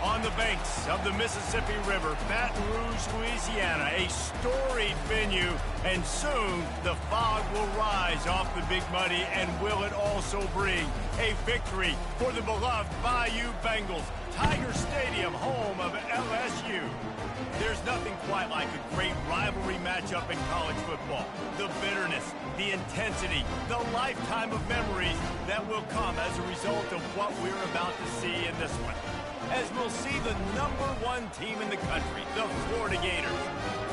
On the banks of the Mississippi River, Baton Rouge, Louisiana, a storied venue, and soon the fog will rise off the Big Muddy, and will it also bring a victory for the beloved Bayou Bengals. Tiger Stadium, home of LSU. There's nothing quite like a great rivalry matchup in college football. The bitterness, the intensity, the lifetime of memories that will come as a result of what we're about to see in this one. As we'll see the #1 team in the country, the Florida Gators,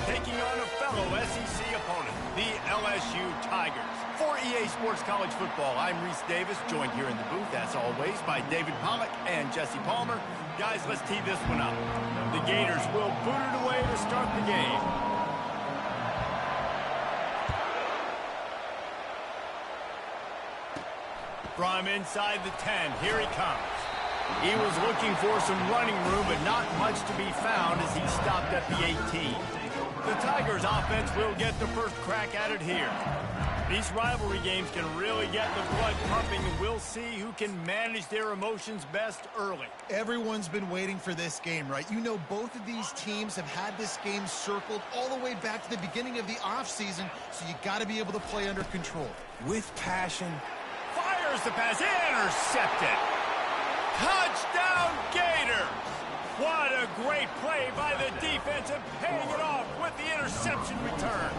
taking on a fellow SEC opponent, the LSU Tigers. For EA Sports College Football, I'm Reese Davis, joined here in the booth, as always, by David Pollack and Jesse Palmer. Guys, let's tee this one up. The Gators will boot it away to start the game. From inside the 10, here he comes. He was looking for some running room, but not much to be found as he stopped at the 18. The Tigers offense will get the first crack at it here. These rivalry games can really get the blood pumping, and we'll see who can manage their emotions best early. Everyone's been waiting for this game, right? You know, both of these teams have had this game circled all the way back to the beginning of the offseason, so you got to be able to play under control. With passion. Fires the pass, intercepted. Touchdown Gators! What a great play by the defense, and paying it off with the interception return.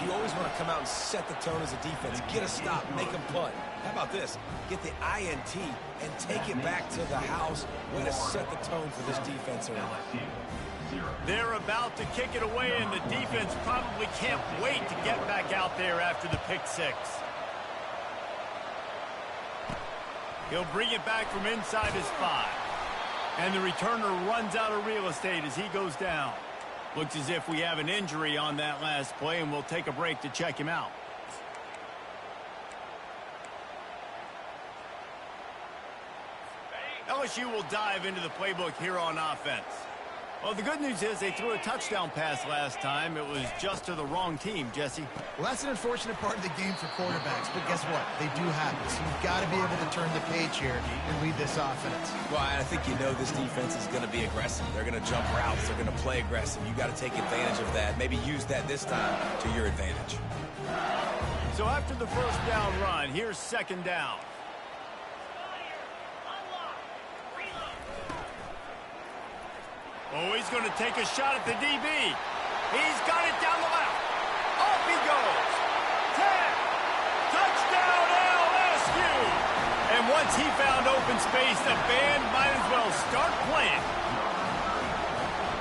You always want to come out and set the tone as a defense. Get a stop, make them punt. How about this? Get the INT and take it back to the house. Way to set the tone for this defense early. They're about to kick it away, and the defense probably can't wait to get back out there after the pick six. He'll bring it back from inside his 5. And the returner runs out of real estate as he goes down. Looks as if we have an injury on that last play, and we'll take a break to check him out. LSU will dive into the playbook here on offense. Well, the good news is they threw a touchdown pass last time. It was just to the wrong team, Jesse. Well, that's an unfortunate part of the game for quarterbacks, but guess what? They do happen, so you've got to be able to turn the page here and lead this offense. Well, I think you know this defense is going to be aggressive. They're going to jump routes. They're going to play aggressive. You've got to take advantage of that. Maybe use that this time to your advantage. So after the first down run, here's second down. Oh, he's going to take a shot at the DB. He's got it down the left. Off he goes. 10. Touchdown LSU. And once he found open space, the band might as well start playing.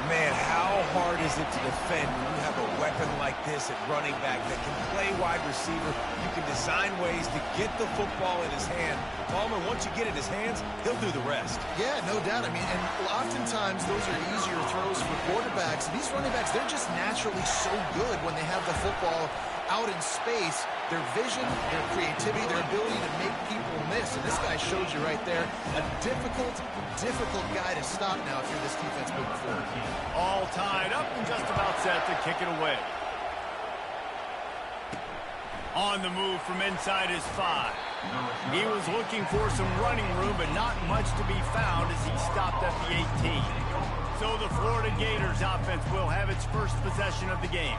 Man, how hard is it to defend when you have a weapon like this at running back that can play wide receiver? You can design ways to get the football in his hand. Palmer, once you get it in his hands, he'll do the rest. Yeah, no doubt. I mean, and oftentimes those are easier throws for quarterbacks. These running backs, they're just naturally so good when they have the football out in space. Their vision, their creativity, their ability to make people miss. And this guy shows you right there a difficult guy to stop now if you're this defense moving forward. All tied up and just about set to kick it away. On the move from inside his 5. He was looking for some running room, but not much to be found as he stopped at the 18. So the Florida Gators offense will have its first possession of the game.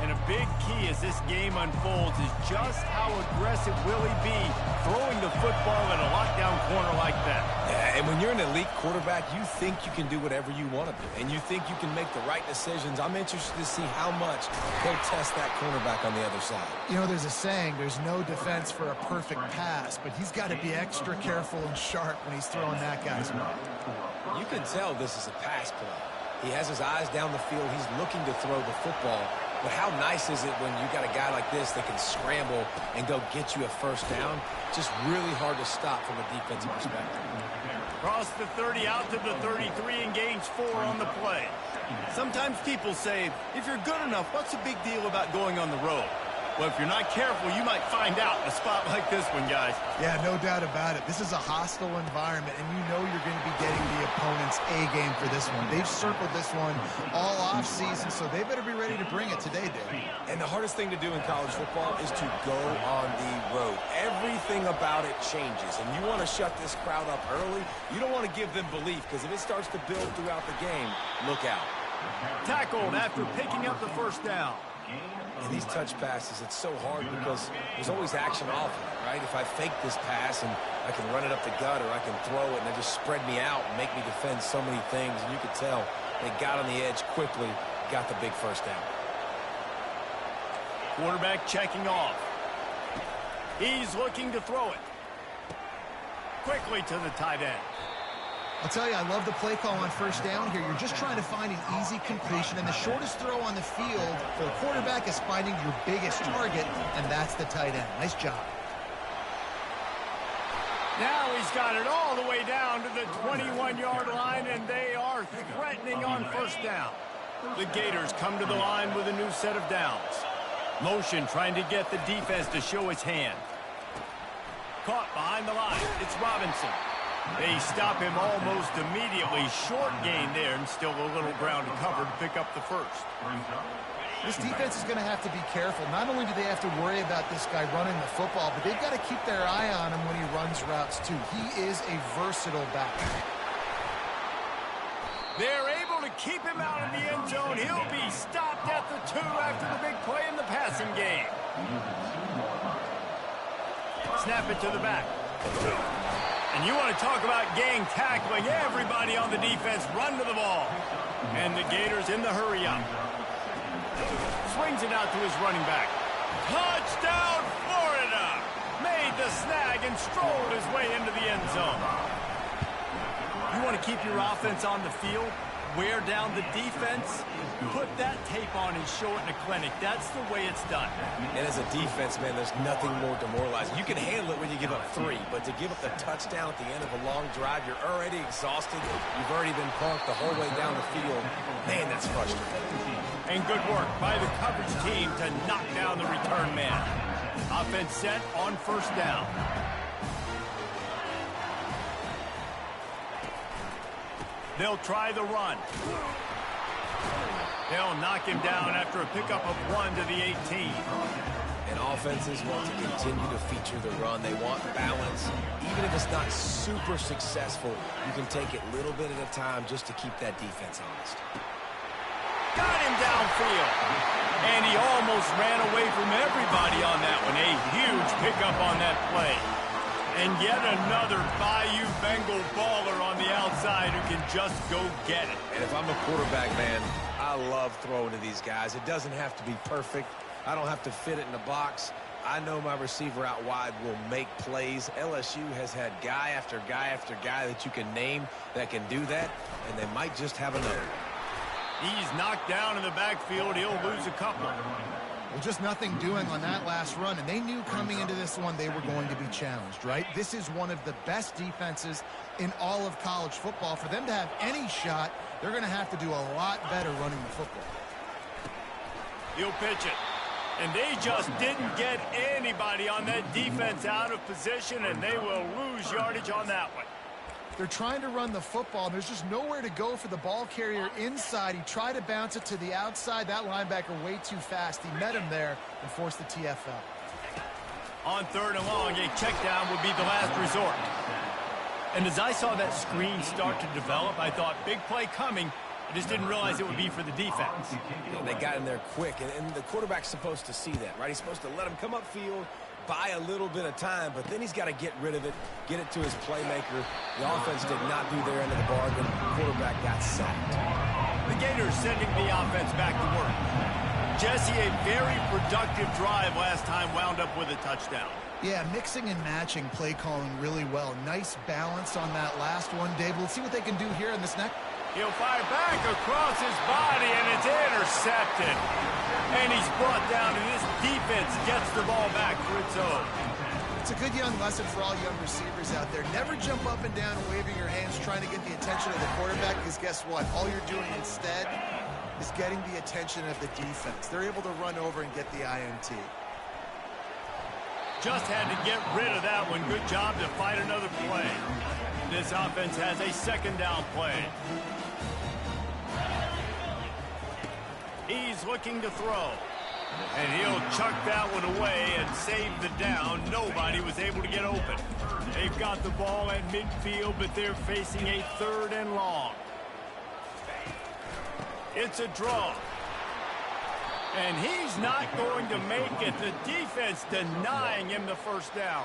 And a big key as this game unfolds is just how aggressive will he be throwing the football in a lockdown corner like that. Yeah, and when you're an elite quarterback, you think you can do whatever you want to do. And you think you can make the right decisions. I'm interested to see how much he'll test that cornerback on the other side. You know, there's a saying, there's no defense for a perfect pass, but he's got to be extra careful and sharp when he's throwing that guy's way. You can tell this is a pass play. He has his eyes down the field. He's looking to throw the football. But how nice is it when you got a guy like this that can scramble and go get you a first down? Just really hard to stop from a defensive perspective. Across the 30, out to the 33, and gains 4 on the play. Sometimes people say, if you're good enough, what's the big deal about going on the road? Well, if you're not careful, you might find out in a spot like this one, guys. Yeah, no doubt about it. This is a hostile environment, and you know you're going to be getting the opponent's A-game for this one. They've circled this one all off-season, so they better be ready to bring it today, Dave. And the hardest thing to do in college football is to go on the road. Everything about it changes, and you want to shut this crowd up early. You don't want to give them belief, because if it starts to build throughout the game, look out. Tackled after picking up the first down. And these touch passes, it's so hard because there's always action off of it, right? If I fake this pass and I can run it up the gut or I can throw it and they just spread me out and make me defend so many things, and you could tell they got on the edge quickly, got the big first down. Quarterback checking off. He's looking to throw it. Quickly to the tight end. I'll tell you, I love the play call on first down here. You're just trying to find an easy completion, and the shortest throw on the field for the quarterback is finding your biggest target, and that's the tight end. Nice job. Now he's got it all the way down to the 21-yard line, and they are threatening on first down. The Gators come to the line with a new set of downs. Motion trying to get the defense to show its hand. Caught behind the line. It's Robinson. They stop him almost immediately. Short gain there, and still a little ground to cover to pick up the first. This defense is going to have to be careful. Not only do they have to worry about this guy running the football, but they've got to keep their eye on him when he runs routes, too. He is a versatile back. They're able to keep him out of the end zone. He'll be stopped at the 2 after the big play in the passing game. Snap it to the back. And you want to talk about gang tackling. Everybody on the defense run to the ball. And the Gators in the hurry up. Swings it out to his running back. Touchdown, Florida! Made the snag and strolled his way into the end zone. You want to keep your offense on the field? Wear down the defense? Put that tape on and show it in a clinic. That's the way it's done. And as a defense, man, there's nothing more demoralizing. You can handle it when you give up 3, but to give up the touchdown at the end of a long drive, you're already exhausted. You've already been punked the whole way down the field. Man, that's frustrating. And good work by the coverage team to knock down the return man. Offense set on first down. They'll try the run. They'll knock him down after a pickup of 1 to the 18. And offenses want to continue to feature the run. They want balance. Even if it's not super successful, you can take it little bit at a time just to keep that defense honest. Got him downfield. And he almost ran away from everybody on that one. A huge pickup on that play. And yet another Bayou Bengal baller on the outside who can just go get it. And if I'm a quarterback, man, I love throwing to these guys. It doesn't have to be perfect. I don't have to fit it in the box. I know my receiver out wide will make plays. LSU has had guy after guy after guy that you can name that can do that, and they might just have another. He's knocked down in the backfield. He'll lose a couple. Well, just nothing doing on that last run, and they knew coming into this one they were going to be challenged, right? This is one of the best defenses in all of college football. For them to have any shot, they're going to have to do a lot better running the football. He'll pitch it. And they just didn't get anybody on that defense out of position, and they will lose yardage on that one. They're trying to run the football. There's just nowhere to go for the ball carrier inside. He tried to bounce it to the outside. That linebacker way too fast. He met him there and forced the TFL. On 3rd and long, a check down would be the last resort. And as I saw that screen start to develop, I thought, big play coming. I just didn't realize it would be for the defense. And they got in there quick, and the quarterback's supposed to see that, right? He's supposed to let him come upfield, buy a little bit of time, but then he's got to get rid of it, get it to his playmaker. The offense did not do their end of the bargain. The quarterback got sacked. The Gators sending the offense back to work. Jesse, a very productive drive last time, wound up with a touchdown. Yeah, mixing and matching play calling really well. Nice balance on that last one, Dave. Let's see what they can do here in this next. He'll fire back across his body, and it's intercepted. And he's brought down, and this defense gets the ball back for its own. It's a good young lesson for all young receivers out there. Never jump up and down waving your hands trying to get the attention of the quarterback, because guess what? All you're doing instead is getting the attention of the defense. They're able to run over and get the INT. Just had to get rid of that one. Good job to find another play. This offense has a second down play. He's looking to throw. And he'll chuck that one away and save the down. Nobody was able to get open. They've got the ball at midfield, but they're facing a 3rd and long. It's a draw. And he's not going to make it. The defense denying him the first down.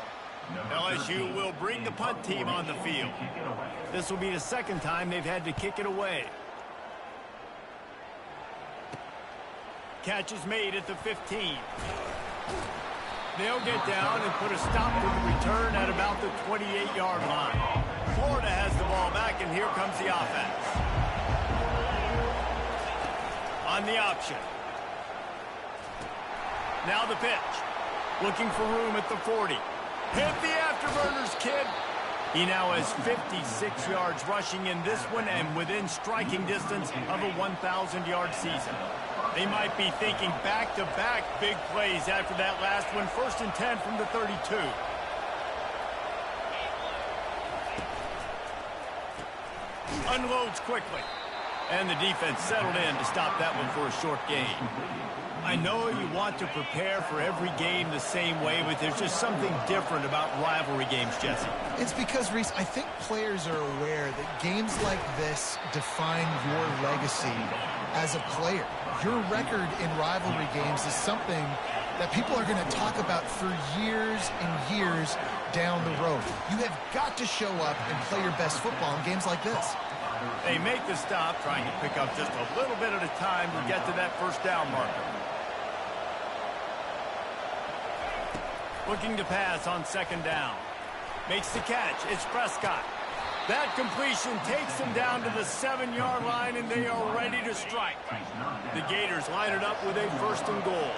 LSU will bring the punt team on the field. This will be the second time they've had to kick it away. Catch is made at the 15. They'll get down and put a stop to the return at about the 28-yard line. Florida has the ball back, and here comes the offense. On the option. Now the pitch. Looking for room at the 40. Hit the afterburners, kid. He now has 56 yards rushing in this one and within striking distance of a 1,000-yard season. They might be thinking back-to-back big plays after that last one. 1st and 10 from the 32. Unloads quickly. And the defense settled in to stop that one for a short gain. I know you want to prepare for every game the same way, but there's just something different about rivalry games, Jesse. It's because, Reese, I think players are aware that games like this define your legacy as a player. Your record in rivalry games is something that people are going to talk about for years and years down the road. You have got to show up and play your best football in games like this. They make the stop, trying to pick up just a little bit at a time to get to that first down marker. Looking to pass on 2nd down. Makes the catch. It's Prescott. That completion takes him down to the 7-yard line, and they are ready to strike. The Gators line it up with a 1st and goal.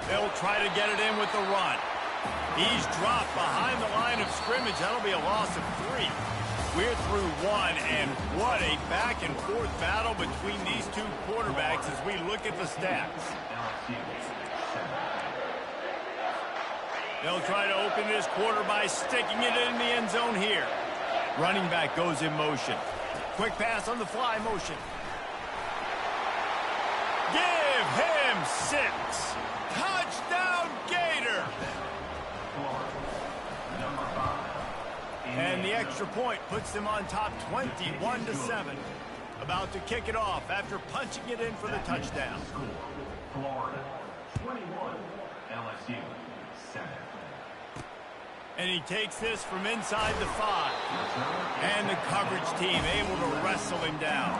They'll try to get it in with the run. He's dropped behind the line of scrimmage. That'll be a loss of 3. We're through 1, and what a back-and-forth battle between these two quarterbacks as we look at the stats. They'll try to open this quarter by sticking it in the end zone here. Running back goes in motion. Quick pass on the fly motion. Give him 6. Touchdown, Gator! And the extra point puts them on top 21-7. About to kick it off after punching it in for the touchdown. Florida 21, LSU 7. And he takes this from inside the 5. And the coverage team able to wrestle him down.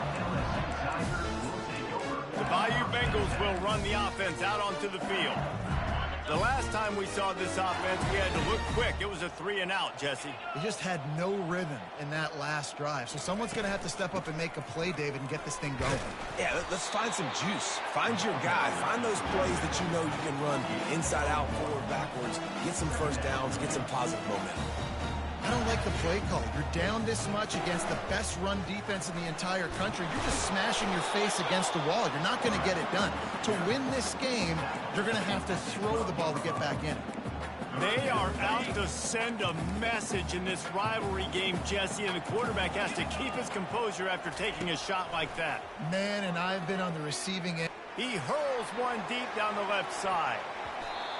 The Bayou Bengals will run the offense out onto the field. The last time we saw this offense, we had to look quick. It was a 3-and-out, Jesse. They just had no rhythm in that last drive. So someone's going to have to step up and make a play, David, and get this thing going. Yeah, let's find some juice. Find your guy. Find those plays that you know you can run inside out, forward, backwards. Get some first downs. Get some positive momentum. I don't like the play call. You're down this much against the best run defense in the entire country. You're just smashing your face against the wall. You're not going to get it done. To win this game, you're going to have to throw the ball to get back in. They are out to send a message in this rivalry game, Jesse, and the quarterback has to keep his composure after taking a shot like that. Man, and I've been on the receiving end. He hurls one deep down the left side.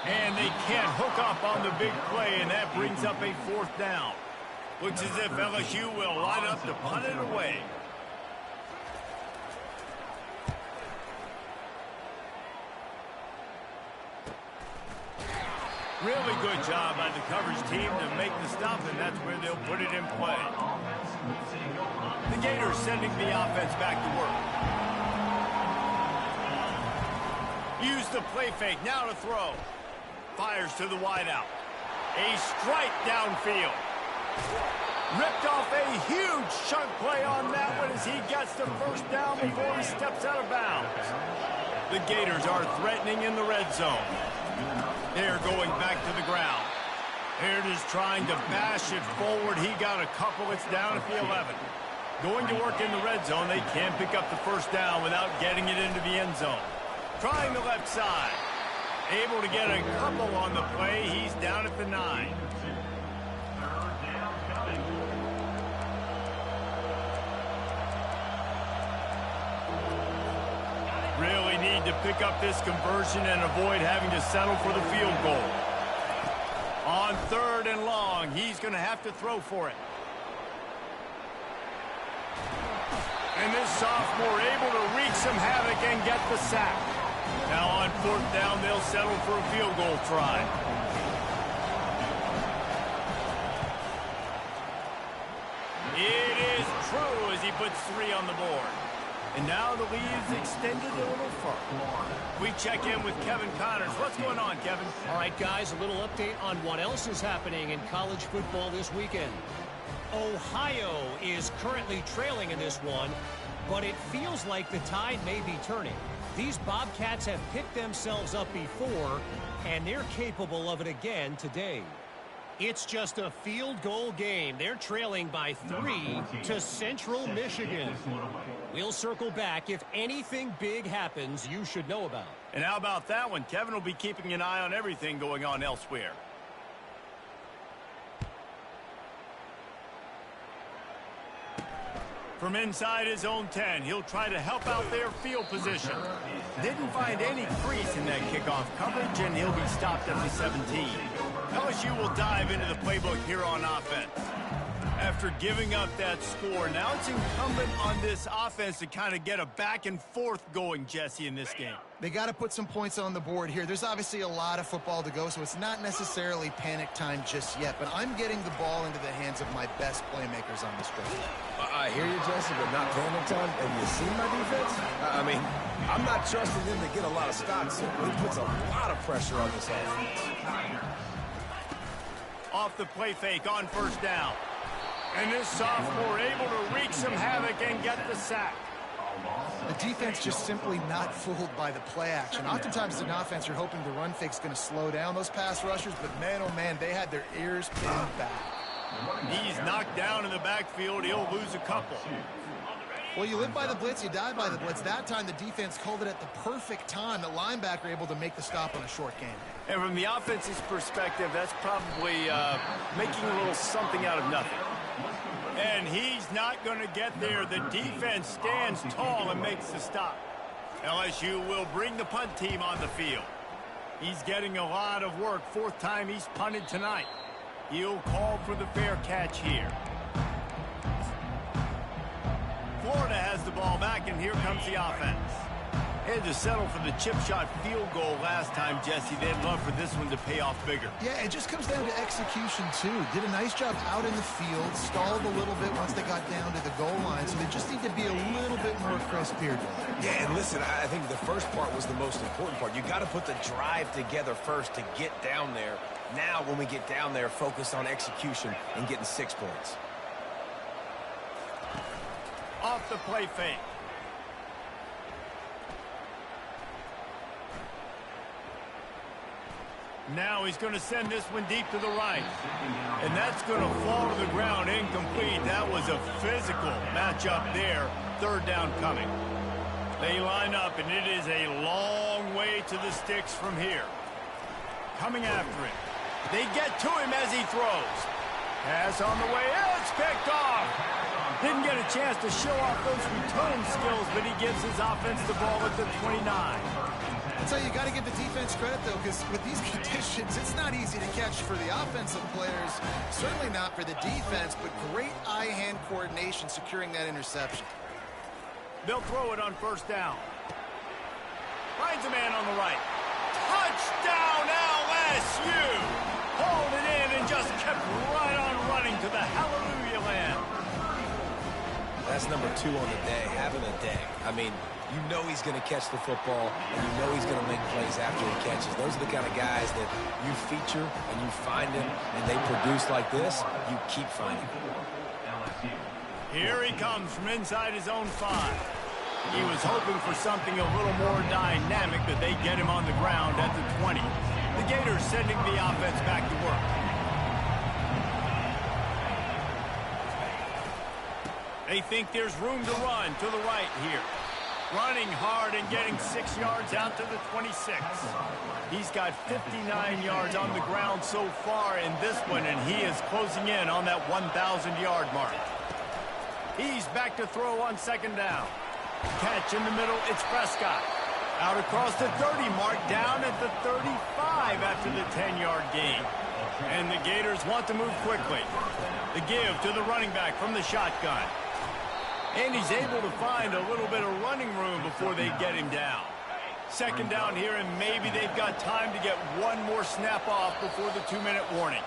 And they can't hook up on the big play, and that brings up a 4th down. Looks as if LSU will line up to punt it away. Really good job by the coverage team to make the stop, and that's where they'll put it in play. The Gators sending the offense back to work. Use the play fake, now to throw. Fires to the wideout. A strike downfield. Ripped off a huge chunk play on that one as he gets the first down before he steps out of bounds. The Gators are threatening in the red zone. They're going back to the ground. Baird is trying to bash it forward. He got a couple. It's down at the 11. Going to work in the red zone. They can't pick up the first down without getting it into the end zone. Trying the left side. Able to get a couple on the play. He's down at the 9. Really need to pick up this conversion and avoid having to settle for the field goal. On 3rd and long, he's going to have to throw for it. And this sophomore able to wreak some havoc and get the sack. Now on 4th down, they'll settle for a field goal try. It is true as he puts 3 on the board. And now the lead is extended a little further. We check in with Kevin Connors. What's going on, Kevin? All right, guys, a little update on what else is happening in college football this weekend. Ohio is currently trailing in this one, but it feels like the tide may be turning. These Bobcats have picked themselves up before, and they're capable of it again today. It's just a field goal game. They're trailing by 3 to Central Michigan. We'll circle back if anything big happens you should know about. And how about that one? Kevin will be keeping an eye on everything going on elsewhere. From inside his own 10, he'll try to help out their field position. Didn't find any crease in that kickoff coverage, and he'll be stopped at the 17. LSU will dive into the playbook here on offense. After giving up that score, now it's incumbent on this offense to kind of get a back and forth going, Jesse, in this game. They got to put some points on the board here. There's obviously a lot of football to go, so it's not necessarily panic time just yet, but I'm getting the ball into the hands of my best playmakers on this drive. I hear you, Jesse, but not panic time. Have you seen my defense? I mean, I'm not trusting them to get a lot of stops. So it puts a lot of pressure on this offense. Off the play fake on 1st down. And this sophomore able to wreak some havoc and get the sack. The defense just simply not fooled by the play action. Oftentimes, as an offense, you're hoping the run fake's going to slow down those pass rushers, but man, oh man, they had their ears pinned back. He's knocked down in the backfield. He'll lose a couple. Well, you live by the blitz, you die by the blitz. That time, the defense called it at the perfect time. The linebacker able to make the stop on a short game. And from the offense's perspective, that's probably making a little something out of nothing. And he's not going to get there. The defense stands tall and makes the stop. LSU will bring the punt team on the field. He's getting a lot of work. 4th time he's punted tonight. He'll call for the fair catch here. Florida has the ball back, and here comes the offense. Had to settle for the chip shot field goal last time, Jesse. They'd love for this one to pay off bigger. Yeah, it just comes down to execution, too. Did a nice job out in the field, stalled a little bit once they got down to the goal line, so they just need to be a little bit more crisp here. Yeah, and listen, I think the first part was the most important part. You got to put the drive together first to get down there. Now, when we get down there, focus on execution and getting 6 points. Off the play fake. Now he's going to send this one deep to the right. And that's going to fall to the ground incomplete. That was a physical matchup there. 3rd down coming. They line up, and it is a long way to the sticks from here. Coming after it. They get to him as he throws. Pass on the way. It's picked off. Didn't get a chance to show off those return skills, but he gives his offense the ball at the 29. So you got to give the defense credit, though, because with these conditions, it's not easy to catch for the offensive players. Certainly not for the defense, but great eye-hand coordination securing that interception. They'll throw it on 1st down. Finds a man on the right. Touchdown, LSU! Hauled it in and just kept right on running to the hallelujah land. That's number 2 on the day, having a day. I mean, you know he's going to catch the football, and you know he's going to make plays after he catches. Those are the kind of guys that you feature and you find him, and they produce like this, you keep finding him. Here he comes from inside his own 5. He was hoping for something a little more dynamic, but they get him on the ground at the 20. The Gators sending the offense back to work. They think there's room to run to the right here. Running hard and getting 6 yards out to the 26. He's got 59 yards on the ground so far in this one, and he is closing in on that 1,000-yard mark. He's back to throw on second down. Catch in the middle, it's Prescott. Out across the 30 mark, down at the 35 after the 10-yard gain. And the Gators want to move quickly. The give to the running back from the shotgun. And he's able to find a little bit of running room before they get him down. Second down here, and maybe they've got time to get one more snap off before the 2-minute warning.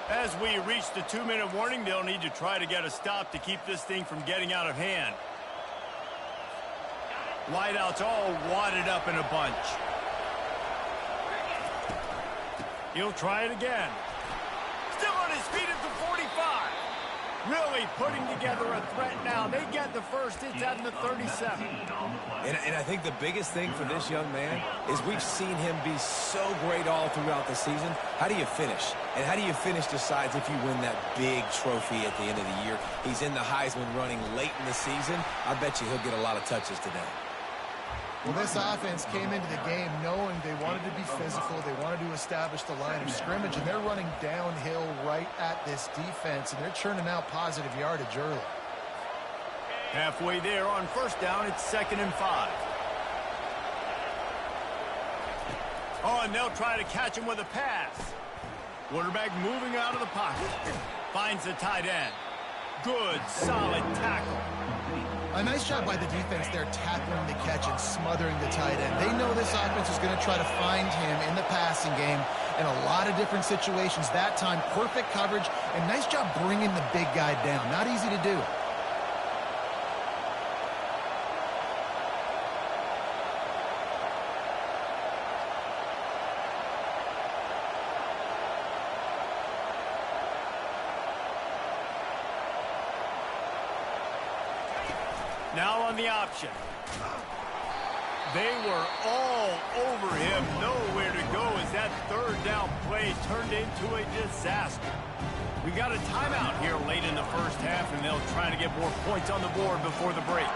As we reach the 2-minute warning, they'll need to try to get a stop to keep this thing from getting out of hand. Wideouts all wadded up in a bunch. He'll try it again. Still on his feet at the 45. Really putting together a threat now. They get the first. It's at the 37. And I think the biggest thing for this young man is we've seen him be so great all throughout the season. How do you finish? And how do you finish decides if you win that big trophy at the end of the year. He's in the Heisman running late in the season. I bet you he'll get a lot of touches today. Well, this offense came into the game knowing they wanted to be physical. They wanted to establish the line of scrimmage, and they're running downhill right at this defense, and they're churning out positive yardage early. Halfway there on first down, it's 2nd and 5. Oh, and they'll try to catch him with a pass. Quarterback moving out of the pocket. Finds the tight end. Good, solid tackle. A nice job by the defense there, tackling the catch and smothering the tight end. They know this offense is going to try to find him in the passing game in a lot of different situations. That time, perfect coverage, and nice job bringing the big guy down. Not easy to do. Now on the option. They were all over him. Nowhere to go as that third down play turned into a disaster. We got a timeout here late in the first half, and they'll try to get more points on the board before the break.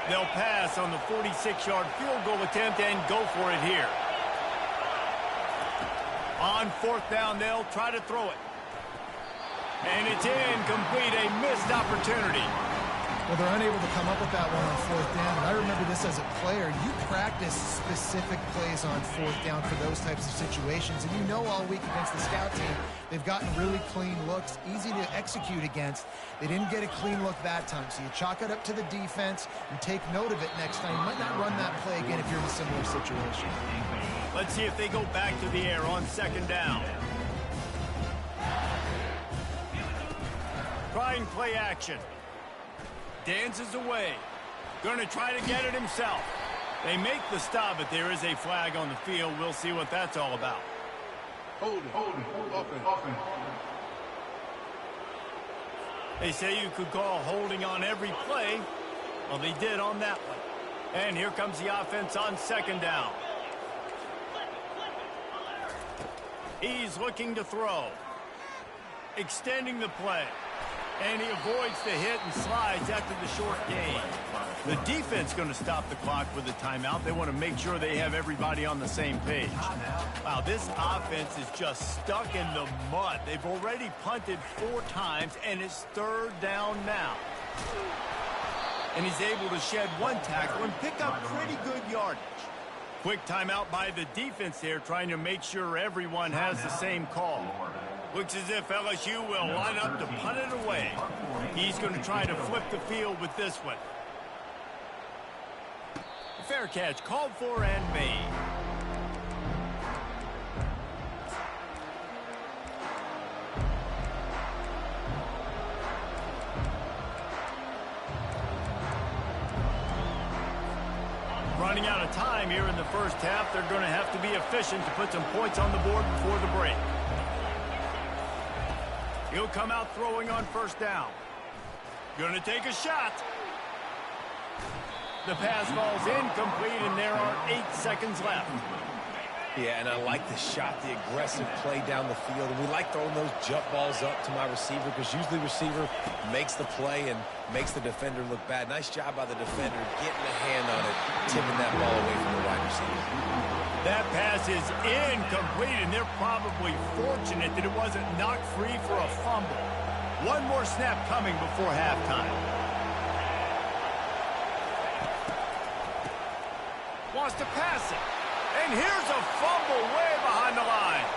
They'll pass on the 46-yard field goal attempt and go for it here. On fourth down, they'll try to throw it. And it's incomplete, a missed opportunity. Well, they're unable to come up with that one on fourth down. And I remember this as a player. You practice specific plays on fourth down for those types of situations. And you know all week against the scout team, they've gotten really clean looks, easy to execute against. They didn't get a clean look that time. So you chalk it up to the defense and take note of it next time. You might not run that play again if you're in a similar situation. Let's see if they go back to the air on second down. Trying play action. Dances away. Going to try to get it himself. They make the stop, but there is a flag on the field. We'll see what that's all about. Hold it. They say you could call holding on every play. Well, they did on that one. And here comes the offense on second down. He's looking to throw. Extending the play. And he avoids the hit and slides after the short gain. The defense going to stop the clock with a timeout. They want to make sure they have everybody on the same page. Wow, this offense is just stuck in the mud. They've already punted 4 times, and it's third down now. And he's able to shed 1 tackle and pick up pretty good yardage. Quick timeout by the defense there, trying to make sure everyone has the same call. Looks as if LSU will line up to punt it away. He's going to try to flip the field with this one. Fair catch called for and made. Running out of time here in the first half. They're going to have to be efficient to put some points on the board before the break. He'll come out throwing on first down. Going to take a shot. The pass falls incomplete, and there are 8 seconds left. Yeah, and I like the shot, the aggressive play down the field. And we like throwing those jump balls up to my receiver because usually receiver makes the play and makes the defender look bad. Nice job by the defender getting a hand on it, tipping that ball away from the wide receiver. That pass is incomplete, and they're probably fortunate that it wasn't knocked free for a fumble. One more snap coming before halftime. Wants to pass it. And here's a fumble way behind the line.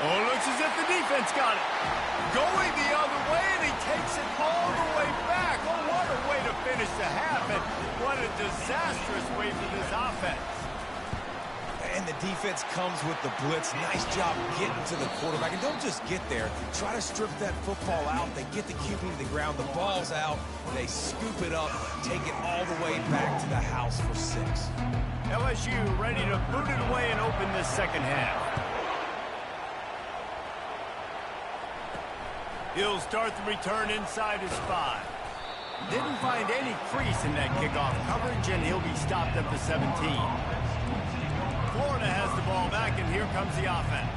Oh, it looks as if the defense got it. Going the other way, and he takes it all the way back. Oh, what a way to finish the half, and what a disastrous way for this offense. And the defense comes with the blitz. Nice job getting to the quarterback. And don't just get there. Try to strip that football out. They get the QB to the ground. The ball's out. They scoop it up, take it all the way back to the house for 6. LSU ready to boot it away and open this second half. He'll start the return inside his 5. Didn't find any crease in that kickoff coverage, and he'll be stopped at the 17. Florida has the ball back, and here comes the offense.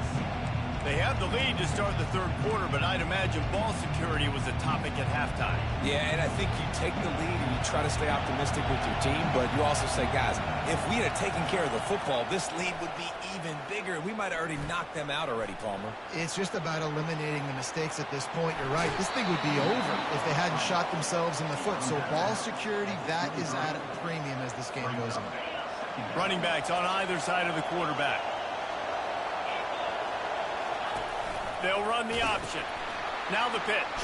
They have the lead to start the third quarter, but I'd imagine ball security was a topic at halftime. Yeah, and I think you take the lead and you try to stay optimistic with your team, but you also say, guys, if we had taken care of the football, this lead would be even bigger. We might have already knocked them out already, Palmer. It's just about eliminating the mistakes at this point. You're right. This thing would be over if they hadn't shot themselves in the foot. So ball security, that is at a premium as this game goes on. Running backs on either side of the quarterback. They'll run the option. Now the pitch.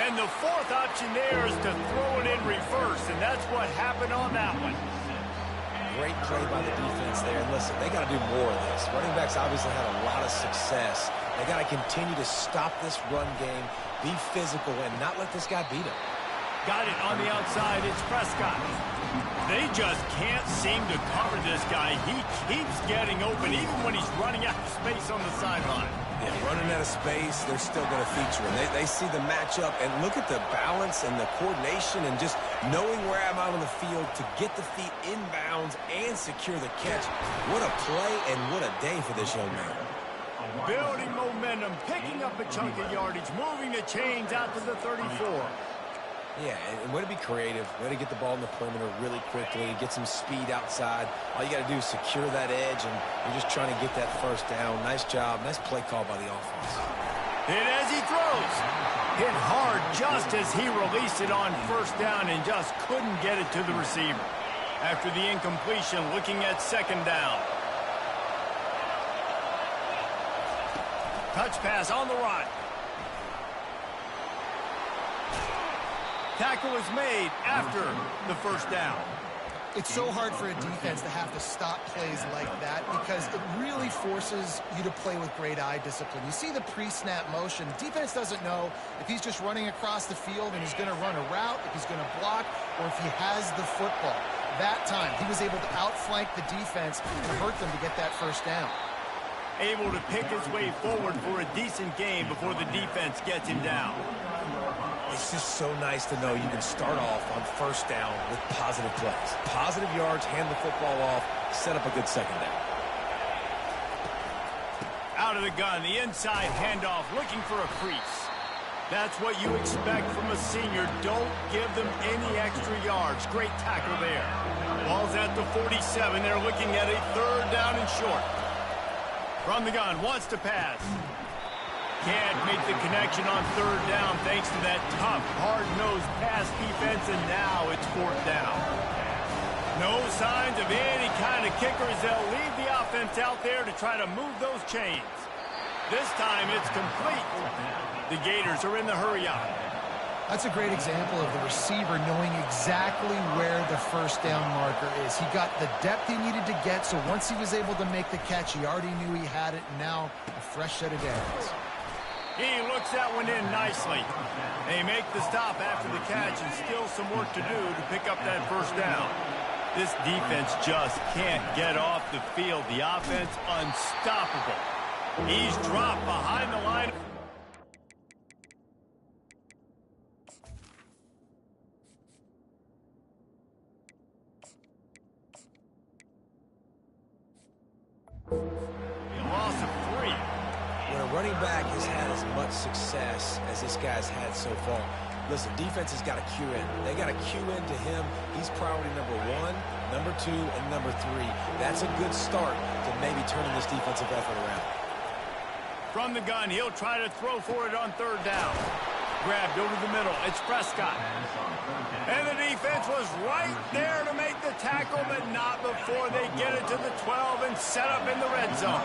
And the fourth option there is to throw it in reverse, and that's what happened on that one. Great play by the defense there. And listen, they got to do more of this. Running backs obviously had a lot of success. They got to continue to stop this run game, be physical, and not let this guy beat them. Got it on the outside. It's Prescott. They just can't seem to cover this guy. He keeps getting open, even when he's running out of space on the sideline. Yeah, running out of space, they're still going to feature him. They see the matchup, and look at the balance and the coordination and just knowing where I'm out on the field to get the feet inbounds and secure the catch. What a play and what a day for this young man. Building momentum, picking up a chunk of yardage, moving the chains out to the 34. Yeah, and way to be creative, way to get the ball in the perimeter really quickly, get some speed outside. All you got to do is secure that edge, and you're just trying to get that first down. Nice job. Nice play call by the offense. Hit as he throws. Hit hard just as he released it on first down and just couldn't get it to the receiver. After the incompletion, looking at second down. Touch pass on the run. Tackle is made after the first down. It's so hard for a defense to have to stop plays like that because it really forces you to play with great eye discipline. You see the pre-snap motion. Defense doesn't know if he's just running across the field and he's going to run a route, if he's going to block, or if he has the football. That time, he was able to outflank the defense and hurt them to get that first down. Able to pick his way forward for a decent game before the defense gets him down. It's just so nice to know you can start off on first down with positive plays. Positive yards, hand the football off, set up a good second down. Out of the gun, the inside handoff, looking for a crease. That's what you expect from a senior. Don't give them any extra yards. Great tackle there. Ball's at the 47. They're looking at a third down and short. From the gun, wants to pass. Can't make the connection on third down thanks to that tough, hard-nosed pass defense, and now it's fourth down. No signs of any kind of kickers. They'll leave the offense out there to try to move those chains. This time it's complete. The Gators are in the hurry-up. That's a great example of the receiver knowing exactly where the first down marker is. He got the depth he needed to get, so once he was able to make the catch, he already knew he had it, and now a fresh set of downs. He looks that one in nicely. They make the stop after the catch and still some work to do to pick up that first down. This defense just can't get off the field. The offense unstoppable. He's dropped behind the line. running back has had as much success as this guy's had so far. Listen, defense has got to cue in. They got to cue in to him. He's priority number 1, number 2, and number 3. That's a good start to maybe turning this defensive effort around. From the gun, he'll try to throw for it on third down. Grabbed over the middle. It's Prescott. And the defense was right there to make the tackle, but not before they get it to the 12 and set up in the red zone.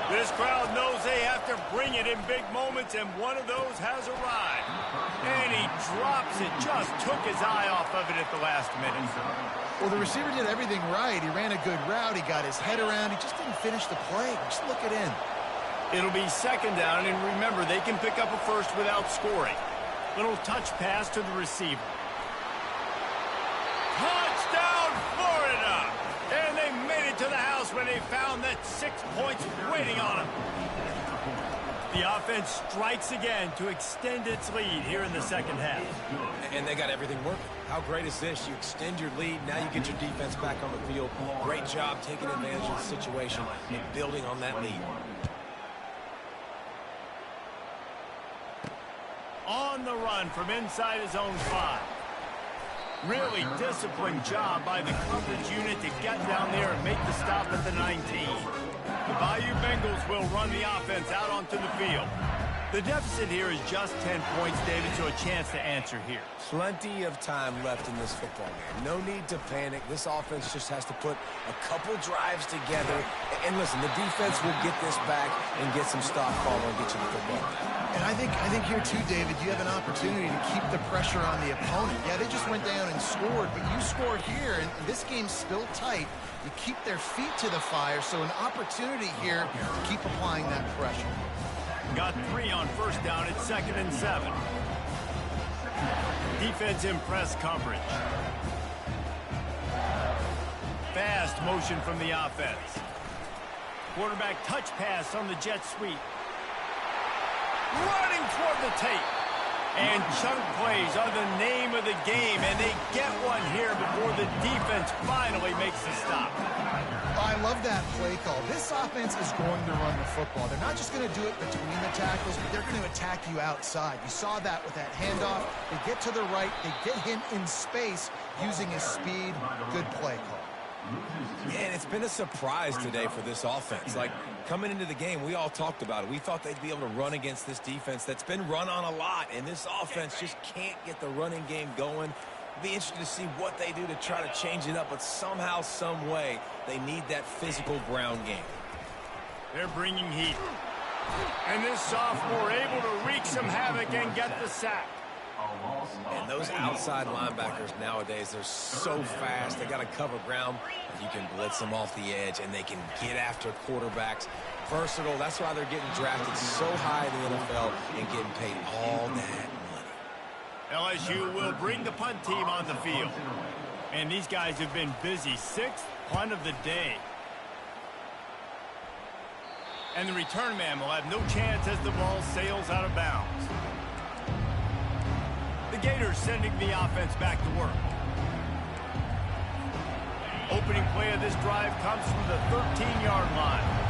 This crowd knows they have to bring it in big moments, and one of those has arrived. And he drops it, just took his eye off of it at the last minute. Well, the receiver did everything right. He ran a good route. He got his head around. He just didn't finish the play. Just look it in. It'll be second down, and remember, they can pick up a first without scoring. Little touch pass to the receiver. Touchdown, Florida! And they made it to the house when they found that 6 points waiting on them. The offense strikes again to extend its lead here in the second half. And they got everything working. How great is this? You extend your lead, now you get your defense back on the field. Great job taking advantage of the situation and building on that lead. On the run from inside his own 5. Really disciplined job by the coverage unit to get down there and make the stop at the 19. The Bayou Bengals will run the offense out onto the field. The deficit here is just 10 points, David, so a chance to answer here. Plenty of time left in this football game. No need to panic. This offense just has to put a couple drives together. And listen, the defense will get this back and get some stop follow and get you the football. And I think here too, David, you have an opportunity to keep the pressure on the opponent. Yeah, they just went down and scored, but you scored here, and this game's still tight. You keep their feet to the fire, so an opportunity here to keep applying that pressure. Got 3 on first down. It's 2nd and 7. Defense in press coverage. Fast motion from the offense. Quarterback touch pass on the jet sweep. Running toward the tape. And chunk plays are the name of the game, and they get one here before the defense finally makes the stop. I love that play call. This offense is going to run the football. They're not just going to do it between the tackles, but they're going to attack you outside. You saw that with that handoff. They get to the right. They get him in space using his speed. Good play call. And it's been a surprise today for this offense. Like, coming into the game, we all talked about it. We thought they'd be able to run against this defense that's been run on a lot, and this offense just can't get the running game going. Be interested to see what they do to try to change it up, but somehow, some way, they need that physical ground game. They're bringing heat. And this sophomore able to wreak some havoc and get the sack. And those outside linebackers nowadays, they're so fast. They got to cover ground. You can blitz them off the edge, and they can get after quarterbacks. Versatile. That's why they're getting drafted so high in the NFL and getting paid all that money. LSU will bring the punt team on the field. And these guys have been busy. 6th punt of the day. And the return man will have no chance as the ball sails out of bounds. The Gators sending the offense back to work. Opening play of this drive comes from the 13-yard line.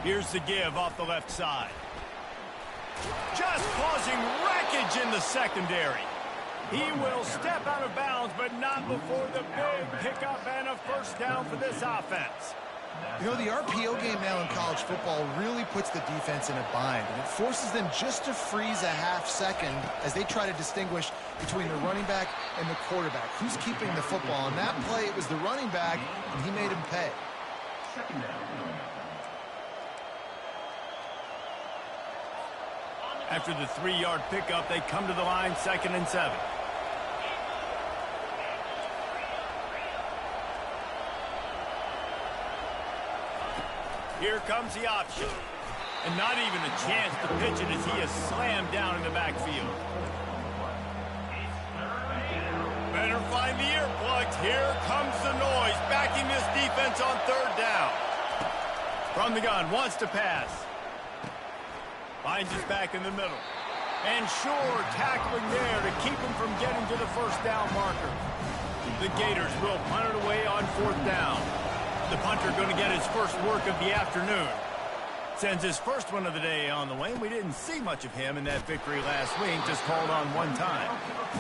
Here's the give off the left side. Just causing wreckage in the secondary. He will step out of bounds, but not before the big pickup and a first down for this offense. You know, the RPO game now in college football really puts the defense in a bind, and it forces them just to freeze a half second as they try to distinguish between the running back and the quarterback. Who's keeping the football? On that play, it was the running back, and he made him pay. Second down. After the 3-yard pickup, they come to the line, 2nd and 7. Here comes the option. And not even a chance to pitch it as he is slammed down in the backfield. Better find the earplugs. Here comes the noise, backing this defense on 3rd down. From the gun, wants to pass. Finds his back in the middle. And sure, tackling there to keep him from getting to the first down marker. The the Gators will punt it away on 4th down. The punter going to get his first work of the afternoon. Sends his first one of the day on the way. We didn't see much of him in that victory last week, just called on one time.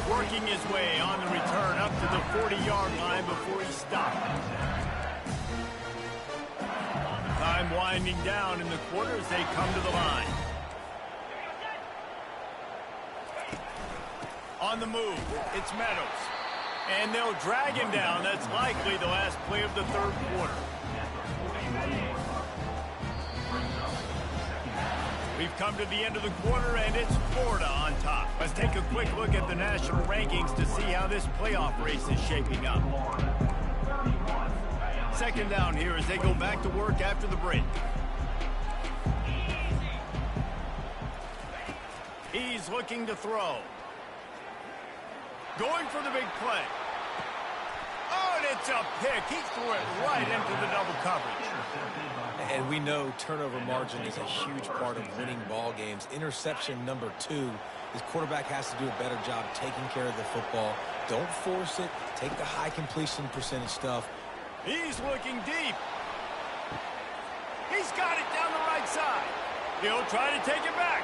Working his way on the return up to the 40-yard line before he stopped. Time winding down in the quarter as they come to the line. On the move, it's Meadows. And they'll drag him down. That's likely the last play of the 3rd quarter. We've come to the end of the quarter, and it's Florida on top. Let's take a quick look at the national rankings to see how this playoff race is shaping up. 2nd down here as they go back to work after the break. He's looking to throw. Going for the big play. Oh, and it's a pick. He threw it right into the double coverage. And we know turnover margin is a huge part of winning ball games. Interception number 2. His quarterback has to do a better job taking care of the football. Don't force it. Take the high completion percentage stuff. He's looking deep. He's got it down the right side. He'll try to take it back.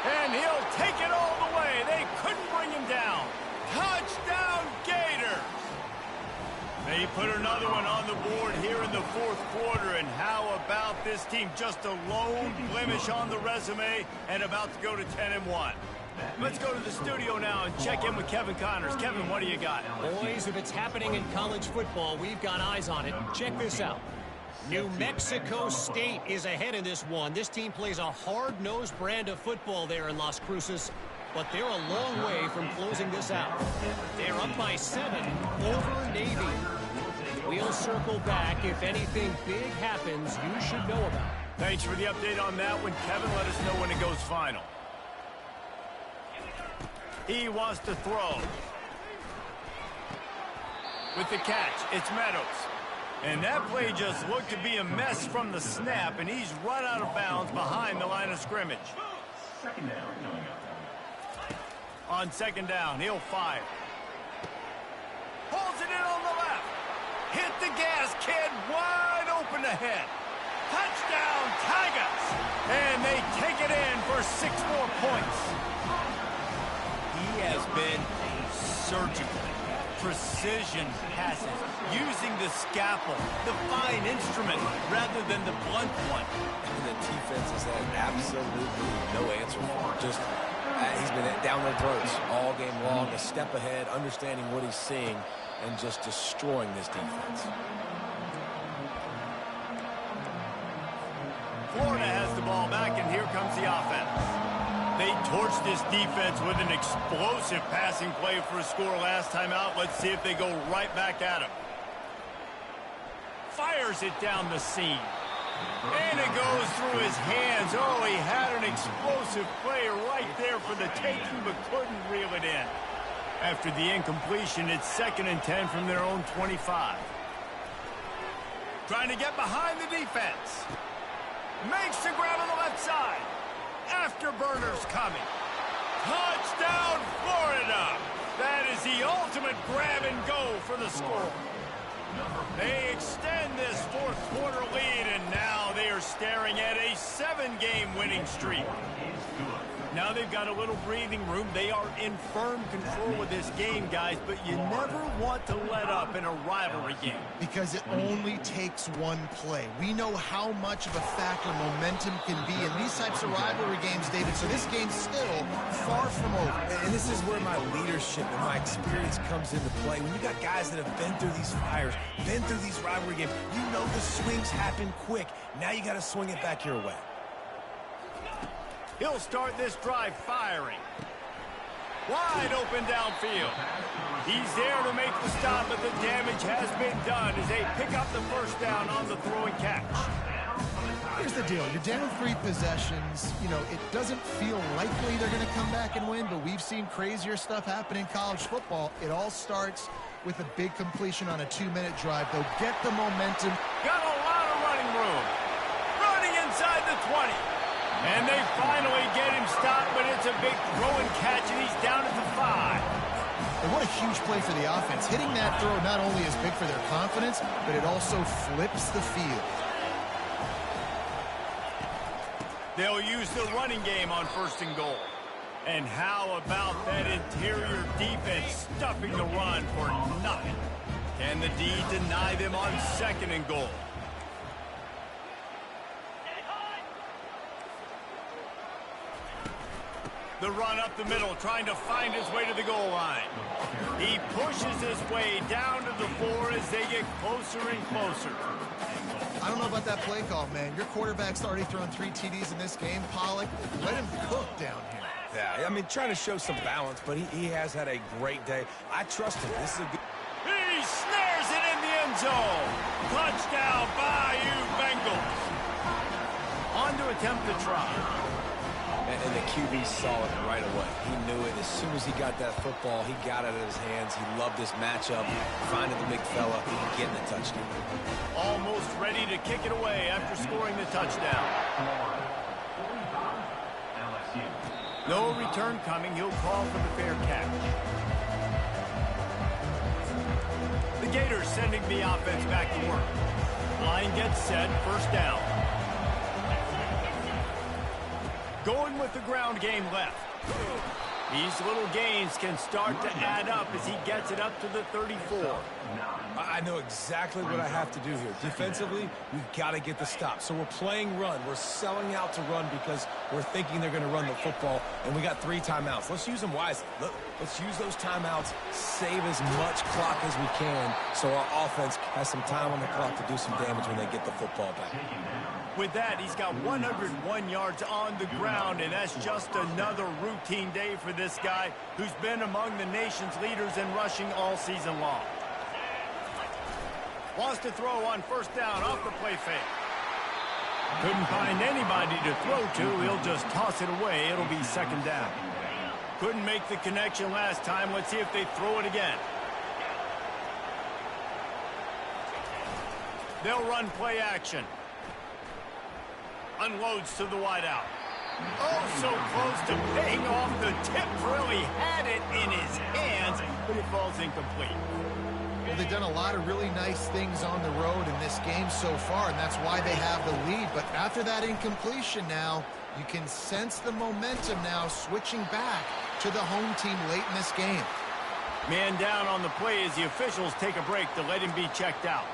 And he'll take it all the way. They couldn't bring him down. Touchdown, Gators! They put another one on the board here in the 4th quarter. And how about this team? Just a lone blemish on the resume and about to go to 10-1. Let's go to the studio now and check in with Kevin Connors. Kevin, what do you got? Boys, if it's happening in college football, we've got eyes on it. Check this out. New Mexico State is ahead in this one. This team plays a hard-nosed brand of football there in Las Cruces, but they're a long way from closing this out. They're up by 7 over Navy. We'll circle back. If anything big happens, you should know about it. Thanks for the update on that one, Kevin. Let us know when it goes final. He wants to throw. With the catch, it's Meadows. And that play just looked to be a mess from the snap, and he's run out of bounds behind the line of scrimmage. 2nd down. On 2nd down, he'll fire. Pulls it in on the left. Hit the gas, kid, wide open ahead. Touchdown, Tigers! And they take it in for 6 more points. He has been surgical. Precision passes, using the scalpel, the fine instrument, rather than the blunt one. And the defense has had absolutely no answer for him. Just, he's been down their throats all game long, a step ahead, understanding what he's seeing, and just destroying this defense. Florida has the ball back, and here comes the offense. They torched this defense with an explosive passing play for a score last time out. Let's see if they go right back at him. Fires it down the seam. And it goes through his hands. Oh, he had an explosive play right there for the taking, but couldn't reel it in. After the incompletion, it's 2nd and 10 from their own 25. Trying to get behind the defense. Makes the grab on the left side. Afterburners coming. Touchdown, Florida! That is the ultimate grab and go for the score. They extend this 4th quarter lead, and now they are staring at a 7-game winning streak. Now they've got a little breathing room. They are in firm control of this game, guys, but you never want to let up in a rivalry game. Because it only takes one play. We know how much of a factor momentum can be in these types of rivalry games, David, so this game's still far from over. And this is where my leadership and my experience comes into play. When you got guys that have been through these fires, been through these rivalry games, you know the swings happen quick. Now you got to swing it back your way. He'll start this drive firing. Wide open downfield. He's there to make the stop, but the damage has been done as they pick up the first down on the throw and catch. Here's the deal. You're down 3 possessions. You know, it doesn't feel likely they're going to come back and win, but we've seen crazier stuff happen in college football. It all starts with a big completion on a 2-minute drive. They'll get the momentum. Got a lot of running room. Running inside the 20. And they finally get him stopped, but it's a big throw and catch, and he's down at the 5. And what a huge play for the offense. Hitting that throw not only is big for their confidence, but it also flips the field. They'll use the running game on 1st and goal. And how about that interior defense stuffing the run for nothing? Can the D deny them on 2nd and goal? The run up the middle, trying to find his way to the goal line. He pushes his way down to the floor as they get closer and closer. I don't know about that play call, man. Your quarterback's already thrown 3 TDs in this game. Pollock, let him cook down here. Yeah, I mean, trying to show some balance, but he has had a great day. I trust him. This is a good... He snares it in the end zone. Touchdown, Bayou Bengals. On to attempt the try. And the QB saw it right away. He knew it. As soon as he got that football, he got it in his hands. He loved this matchup, finding the big fella, and getting the touchdown. Almost ready to kick it away after scoring the touchdown. No return coming. He'll call for the fair catch. The Gators sending the offense back to work. Line gets set. 1st down. Going with the ground game left. These little gains can start to add up as he gets it up to the 34. I know exactly what I have to do here. Defensively, we've got to get the stop. So we're playing run. We're selling out to run because we're thinking they're going to run the football, and we got 3 timeouts. Let's use them wisely. Let's use those timeouts, save as much clock as we can so our offense has some time on the clock to do some damage when they get the football back. With that, he's got 101 yards on the ground, and that's just another routine day for this guy who's been among the nation's leaders in rushing all season long. Wants to throw on 1st down off the play fake. Couldn't find anybody to throw to. He'll just toss it away. It'll be 2nd down. Couldn't make the connection last time. Let's see if they throw it again. They'll run play action. Unloads to the wideout. Oh, so close to paying off the tip. Really had it in his hands, but it falls incomplete. Well, they've done a lot of really nice things on the road in this game so far, and that's why they have the lead. But after that incompletion now, you can sense the momentum now switching back to the home team late in this game. Man down on the play as the officials take a break to let him be checked out.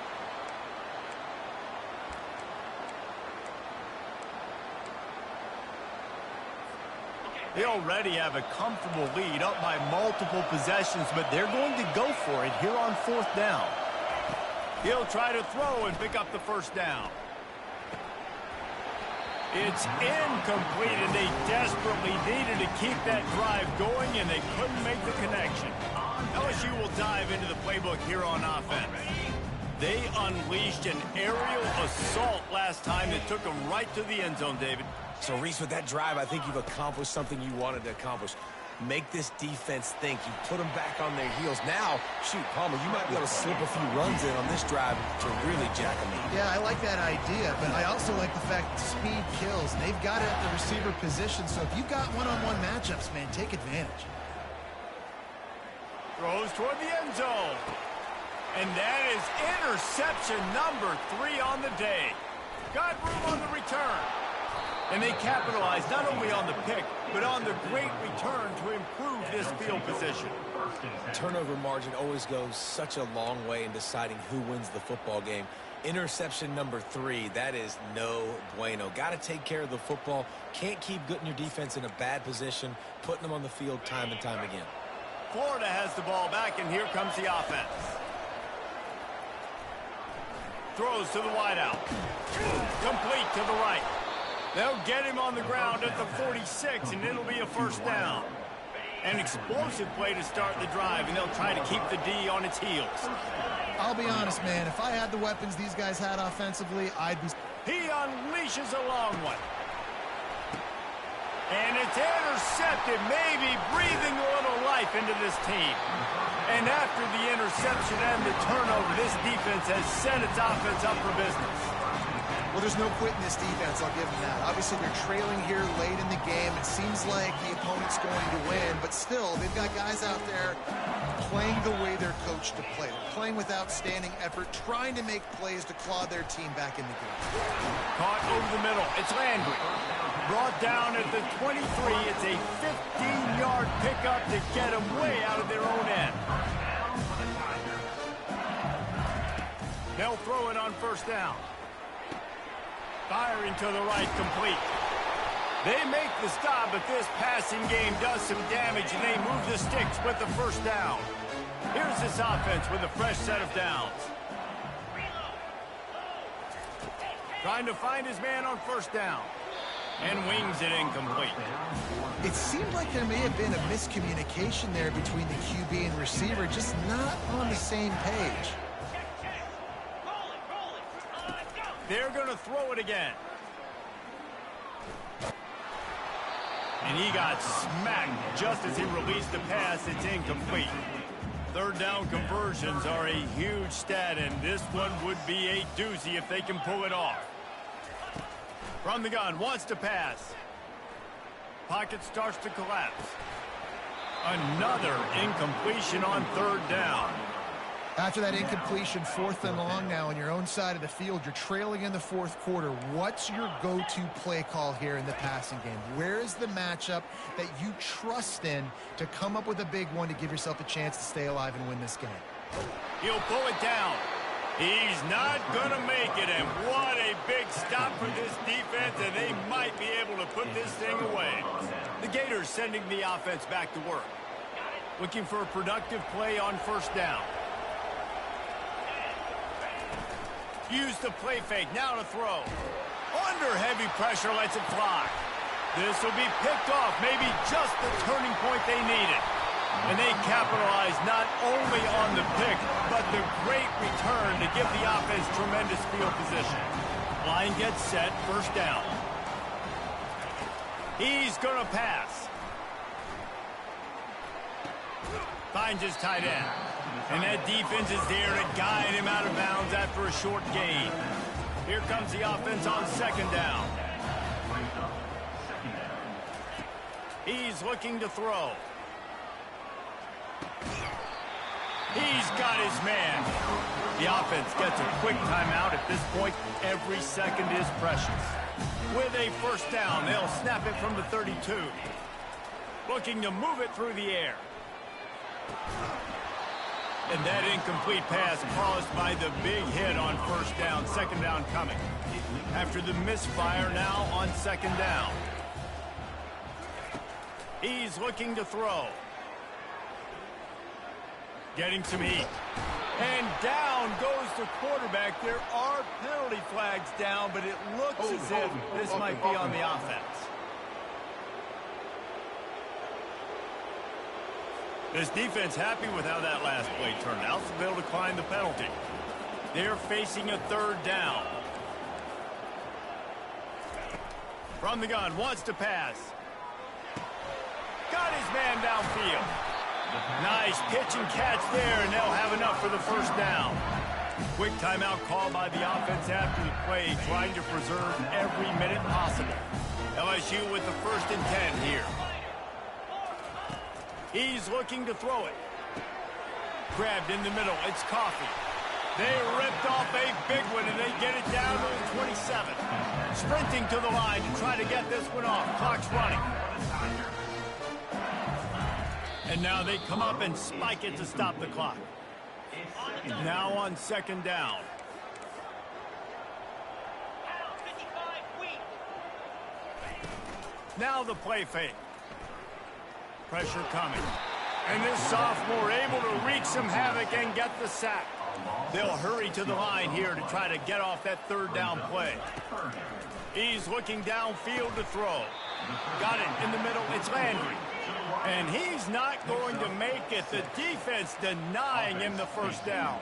They already have a comfortable lead up by multiple possessions, but they're going to go for it here on 4th down. He'll try to throw and pick up the 1st down. It's incomplete, and they desperately needed to keep that drive going, and they couldn't make the connection. LSU will dive into the playbook here on offense. They unleashed an aerial assault last time that took them right to the end zone, David. So, Reese, with that drive, I think you've accomplished something you wanted to accomplish. Make this defense think. You put them back on their heels. Now, shoot, Palmer, you might be able to slip a few runs in on this drive to really jack them up. Yeah, I like that idea, but I also like the fact that speed kills. And they've got it at the receiver position, so if you've got one-on-one matchups, man, take advantage. Throws toward the end zone. And that is interception number 3 on the day. Got room on the return. And they capitalize not only on the pick, but on the great return to improve this field position. Turnover margin always goes such a long way in deciding who wins the football game. Interception number 3, that is no bueno. Got to take care of the football. Can't keep getting your defense in a bad position, putting them on the field time and time again. Florida has the ball back, and here comes the offense. Throws to the wideout. Complete to the right. They'll get him on the ground at the 46, and it'll be a 1st down. An explosive play to start the drive, and they'll try to keep the D on its heels. I'll be honest, man. If I had the weapons these guys had offensively, I'd be... He unleashes a long one. And it's intercepted, maybe breathing a little life into this team. And after the interception and the turnover, this defense has set its offense up for business. Well, there's no quit in this defense, I'll give them that. Obviously, they're trailing here late in the game. It seems like the opponent's going to win, but still, they've got guys out there playing the way they're coached to play. They're playing with outstanding effort, trying to make plays to claw their team back in the game. Caught over the middle. It's Landry. Brought down at the 23. It's a 15-yard pickup to get them way out of their own end. They'll throw it on first down. Firing to the right, complete. They make the stop, but this passing game does some damage, and they move the sticks with the first down. Here's this offense with a fresh set of downs. Trying to find his man on first down. And wings it incomplete. It seemed like there may have been a miscommunication there between the QB and receiver, just not on the same page. They're going to throw it again. And he got smacked just as he released the pass. It's incomplete. Third down conversions are a huge stat, and this one would be a doozy if they can pull it off. From the gun, wants to pass. Pocket starts to collapse. Another incompletion on third down. After that incompletion, 4th and long now on your own side of the field, you're trailing in the 4th quarter. What's your go-to play call here in the passing game? Where is the matchup that you trust in to come up with a big one to give yourself a chance to stay alive and win this game? He'll pull it down. He's not going to make it, and what a big stop for this defense, and they might be able to put this thing away. The Gators sending the offense back to work. Looking for a productive play on first down. Use the play fake, now to throw. Under heavy pressure, lets it fly. This will be picked off, maybe just the turning point they needed. And they capitalize not only on the pick, but the great return to give the offense tremendous field position. Line gets set, first down. He's going to pass. Finds his tight end. And that defense is there to guide him out of bounds after a short gain. Here comes the offense on second down. He's looking to throw. He's got his man. The offense gets a quick timeout. At this point, every second is precious. With a first down, they'll snap it from the 32. Looking to move it through the air. And that incomplete pass caused by the big hit on first down. Second down coming. After the misfire, now on second down. He's looking to throw. Getting some heat. And down goes the quarterback. There are penalty flags down, but it looks as if this might be on the offense. This defense happy with how that last play turned out, so they'll decline the penalty. They're facing a third down. From the gun, wants to pass. Got his man downfield. Nice pitch and catch there, and they'll have enough for the first down. Quick timeout call by the offense after the play, trying to preserve every minute possible. LSU with the 1st and 10 here. He's looking to throw it. Grabbed in the middle. It's Coffee. They ripped off a big one, and they get it down to the 27. Sprinting to the line to try to get this one off. Clock's running. And now they come up and spike it to stop the clock. Now on second down. Now the play fake. Pressure coming. And this sophomore able to wreak some havoc and get the sack. They'll hurry to the line here to try to get off that third down play. He's looking downfield to throw. Got it in the middle. It's Landry. And he's not going to make it. The defense denying him the first down.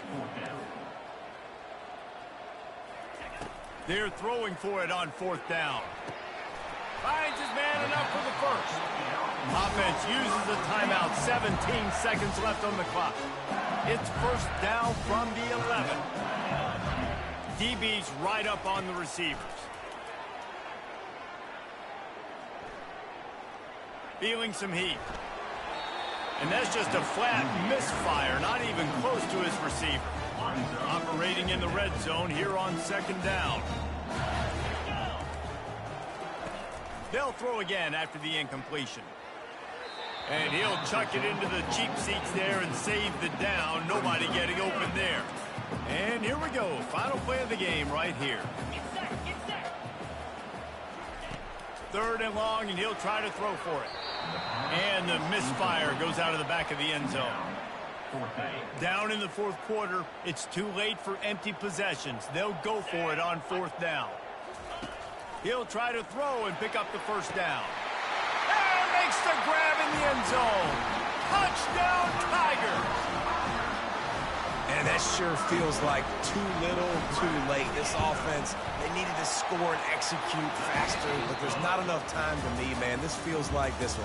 They're throwing for it on fourth down. Finds his man enough for the first. Offense uses a timeout. 17 seconds left on the clock. It's first down from the 11. DB's right up on the receivers. Feeling some heat. And that's just a flat misfire, not even close to his receiver. Operating in the red zone here on 2nd down. They'll throw again after the incompletion. And he'll chuck it into the cheap seats there and save the down. Nobody getting open there. And here we go. Final play of the game right here. 3rd and long, and he'll try to throw for it. And the misfire goes out of the back of the end zone. Down in the 4th quarter, it's too late for empty possessions. They'll go for it on 4th down. He'll try to throw and pick up the 1st down. And makes the grab in the end zone. Touchdown, Tigers! And that sure feels like too little, too late. This offense, they needed to score and execute faster, but there's not enough time to me, man. This feels like this one